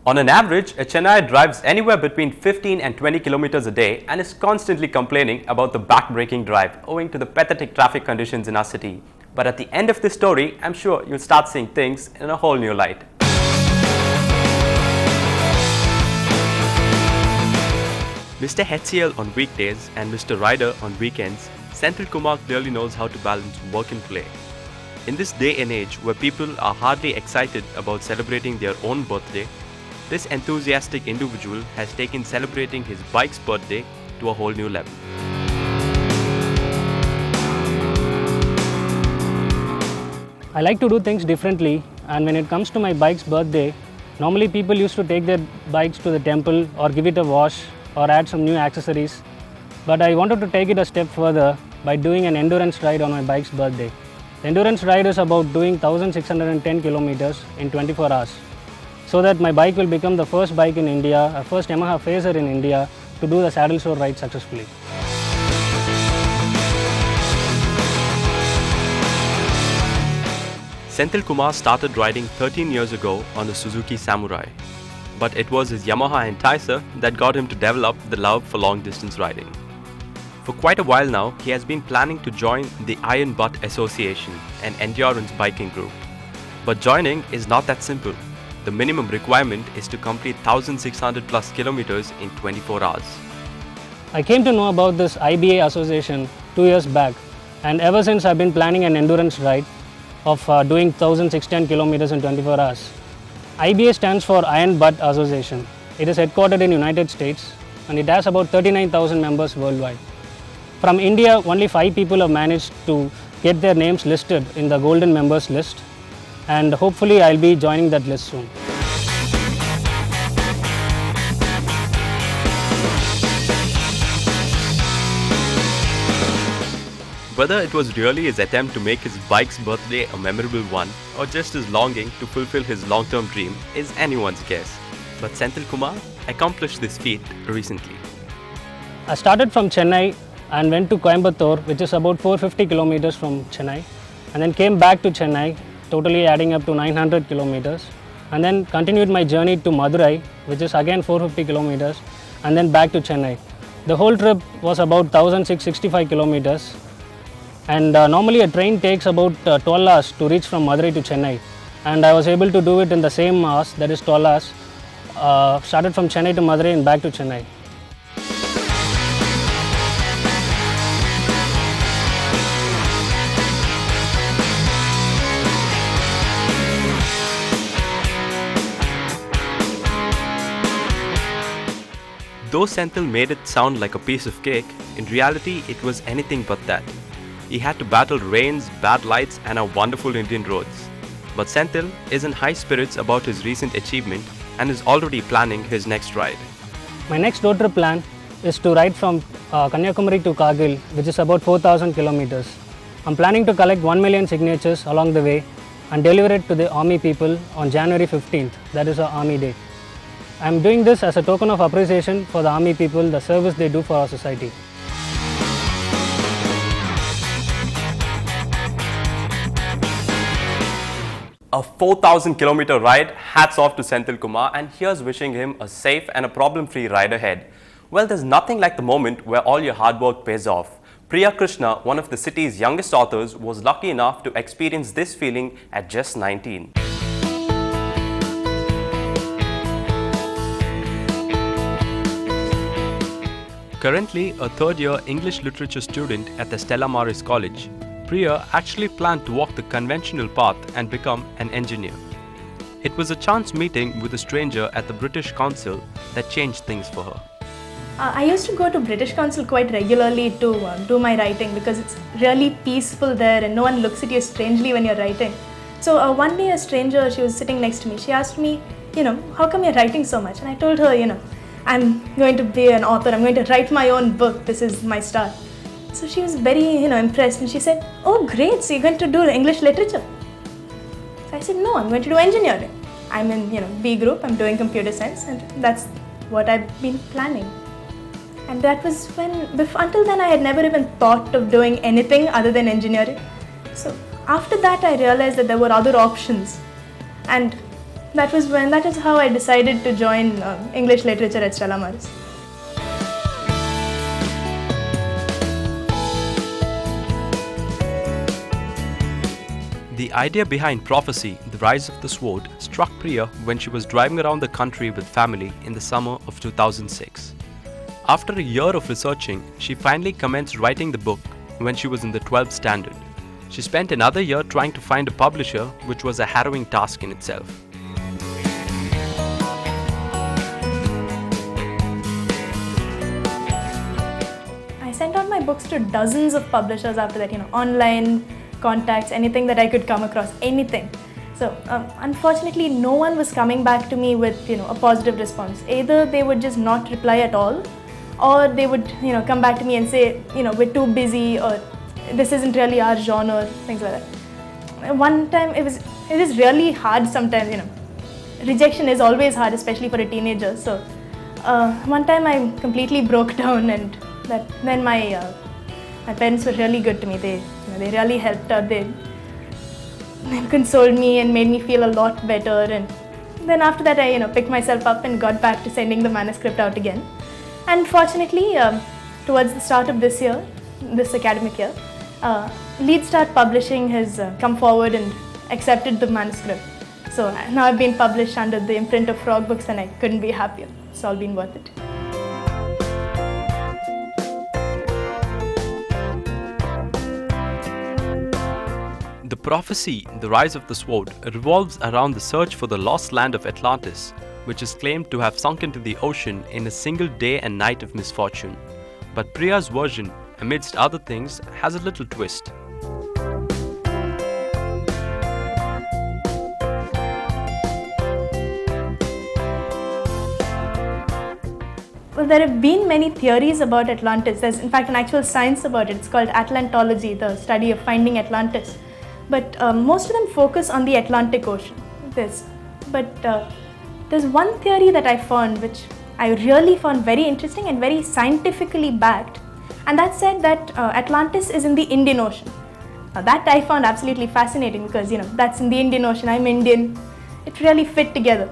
On an average, a Chennai drives anywhere between 15 and 20 kilometers a day and is constantly complaining about the back-breaking drive owing to the pathetic traffic conditions in our city. But at the end of this story, I'm sure you'll start seeing things in a whole new light. Mr. HCL on weekdays and Mr. Rider on weekends, Senthil Kumar clearly knows how to balance work and play. In this day and age where people are hardly excited about celebrating their own birthday, this enthusiastic individual has taken celebrating his bike's birthday to a whole new level. I like to do things differently, and when it comes to my bike's birthday, normally people used to take their bikes to the temple or give it a wash or add some new accessories. But I wanted to take it a step further by doing an endurance ride on my bike's birthday. The endurance ride is about doing 1610 kilometers in 24 hours. So that my bike will become the first bike in India, a first Yamaha Phaser in India to do the saddle shore ride successfully. Senthil Kumar started riding 13 years ago on a Suzuki Samurai. But it was his Yamaha Enticer that got him to develop the love for long distance riding. For quite a while now, he has been planning to join the Iron Butt Association, an endurance biking group. But joining is not that simple. The minimum requirement is to complete 1600 plus kilometers in 24 hours. I came to know about this IBA association 2 years back, and ever since I've been planning an endurance ride of doing 1610 kilometers in 24 hours. IBA stands for Iron Butt Association. It is headquartered in United States and it has about 39,000 members worldwide. From India, only 5 people have managed to get their names listed in the golden members list, and hopefully I'll be joining that list soon. Whether it was really his attempt to make his bike's birthday a memorable one or just his longing to fulfill his long-term dream is anyone's guess. But Senthil Kumar accomplished this feat recently. I started from Chennai and went to Coimbatore, which is about 450 kilometers from Chennai, and then came back to Chennai, totally adding up to 900 kilometers, and then continued my journey to Madurai, which is again 450 kilometers, and then back to Chennai. The whole trip was about 1665 kilometers, and normally a train takes about 12 hours to reach from Madurai to Chennai, and I was able to do it in the same hours, that is 12 hours, started from Chennai to Madurai and back to Chennai. Though Senthil made it sound like a piece of cake, in reality it was anything but that. He had to battle rains, bad lights and our wonderful Indian roads. But Senthil is in high spirits about his recent achievement and is already planning his next ride. My next road trip plan is to ride from Kanyakumari to Kargil, which is about 4,000 kilometers. I'm planning to collect 1 million signatures along the way and deliver it to the Army people on January 15th, that is our Army Day. I'm doing this as a token of appreciation for the Army people, the service they do for our society. A 4,000 kilometer ride, hats off to Senthil Kumar, and here's wishing him a safe and a problem-free ride ahead. Well, there's nothing like the moment where all your hard work pays off. Priya Krishna, one of the city's youngest authors, was lucky enough to experience this feeling at just 19. Currently a third-year English literature student at the Stella Maris College, Priya actually planned to walk the conventional path and become an engineer. It was a chance meeting with a stranger at the British Council that changed things for her. I used to go to British Council quite regularly to do my writing because it's really peaceful there and no one looks at you strangely when you're writing. So one day a stranger, she was sitting next to me, she asked me, how come you're writing so much? And I told her, I'm going to be an author, I'm going to write my own book, this is my start. So she was very, impressed and she said, oh great, so you're going to do English literature? So I said, no, I'm going to do engineering. I'm in, B group, I'm doing computer science and that's what I've been planning. And that was when, until then I had never even thought of doing anything other than engineering. So after that I realized that there were other options. And that is how I decided to join English literature at Stella Maris. The idea behind Prophecy, The Rise of the Sword, struck Priya when she was driving around the country with family in the summer of 2006. After a year of researching, she finally commenced writing the book when she was in the 12th standard. She spent another year trying to find a publisher, which was a harrowing task in itself. I sent out my books to dozens of publishers after that, online contacts, anything that I could come across, anything. So unfortunately, no one was coming back to me with a positive response. Either they would just not reply at all, or they would come back to me and say we're too busy, or this isn't really our genre, things like that. One time it is really hard sometimes. Rejection is always hard, especially for a teenager. So one time I completely broke down, and then my parents were really good to me. They really helped out. They consoled me and made me feel a lot better. And then after that, I picked myself up and got back to sending the manuscript out again. And fortunately, towards the start of this year, this academic year, Lead Start Publishing has come forward and accepted the manuscript. So now I've been published under the imprint of Frog Books, and I couldn't be happier. It's all been worth it. The Prophecy, The Rise of the Sword, revolves around the search for the lost land of Atlantis, which is claimed to have sunk into the ocean in a single day and night of misfortune. But Priya's version, amidst other things, has a little twist. Well, there have been many theories about Atlantis. There's in fact an actual science about it. It's called Atlantology, the study of finding Atlantis. But most of them focus on the Atlantic Ocean. There's one theory that I found, which I really found very interesting and very scientifically backed, and that said that Atlantis is in the Indian Ocean. Now that I found absolutely fascinating, because that's in the Indian Ocean. I'm Indian. It really fit together.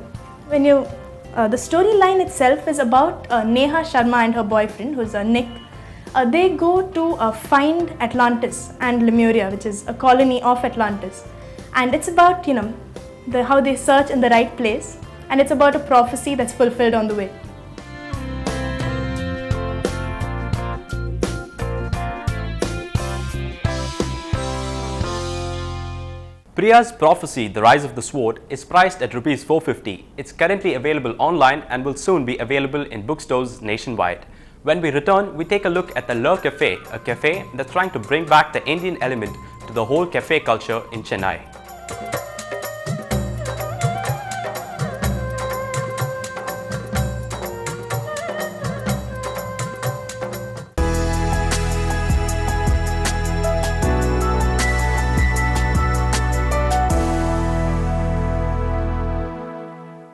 When the storyline itself is about Neha Sharma and her boyfriend, who's Nick. They go to find Atlantis and Lemuria, which is a colony of Atlantis, and it's about how they search in the right place, and it's about a prophecy that's fulfilled on the way. Priya's Prophecy, The Rise of the Sword, is priced at Rs 450. It's currently available online and will soon be available in bookstores nationwide. When we return, we take a look at the Le Cafe, a cafe that's trying to bring back the Indian element to the whole cafe culture in Chennai.